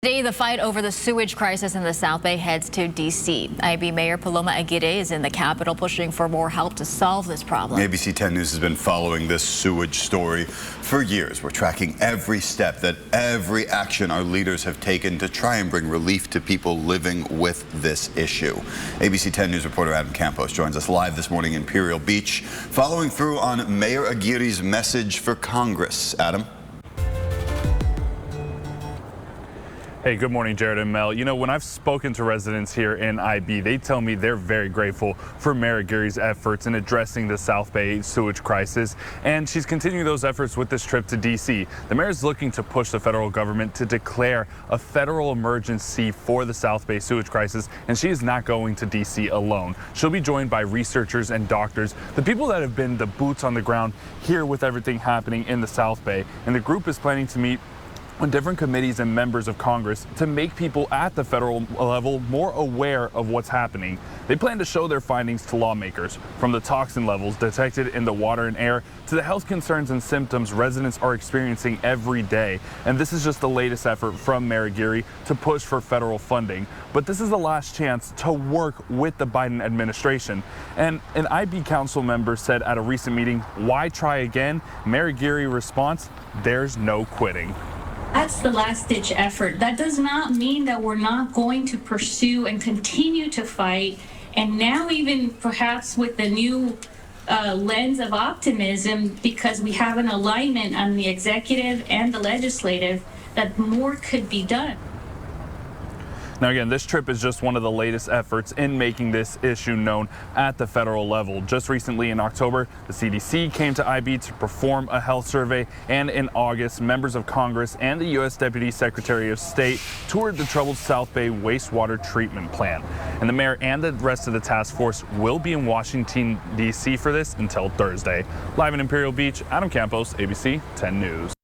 Today, the fight over the sewage crisis in the South Bay heads to D.C. IB Mayor Paloma Aguirre is in the Capitol pushing for more help to solve this problem. ABC 10 News has been following this sewage story for years. We're tracking every step, every action our leaders have taken to try and bring relief to people living with this issue. ABC 10 News reporter Adam Campos joins us live this morning in Imperial Beach, following through on Mayor Aguirre's message for Congress. Adam? Hey, good morning, Jared and Mel. You know, when I've spoken to residents here in IB, they tell me they're very grateful for Mayor Aguirre's efforts in addressing the South Bay sewage crisis, and she's continuing those efforts with this trip to D.C. The mayor is looking to push the federal government to declare a federal emergency for the South Bay sewage crisis, and she is not going to D.C. alone. She'll be joined by researchers and doctors, the people that have been the boots on the ground here with everything happening in the South Bay, and the group is planning to meet on different committees and members of Congress to make people at the federal level more aware of what's happening. They plan to show their findings to lawmakers, from the toxin levels detected in the water and air to the health concerns and symptoms residents are experiencing every day. And this is just the latest effort from Mayor Aguirre to push for federal funding. But this is the last chance to work with the Biden administration. And an IB council member said at a recent meeting, "Why try again?" Mayor Aguirre's response, "There's no quitting." That's the last-ditch effort. That does not mean that we're not going to pursue and continue to fight. And now even perhaps with the new lens of optimism, because we have an alignment on the executive and the legislative, that more could be done. Now again, this trip is just one of the latest efforts in making this issue known at the federal level. Just recently in October, the CDC came to IB to perform a health survey, and in August, members of Congress and the U.S. Deputy Secretary of State toured the troubled South Bay wastewater treatment plant. And the mayor and the rest of the task force will be in Washington, D.C. for this until Thursday. Live in Imperial Beach, Adam Campos, ABC 10 News.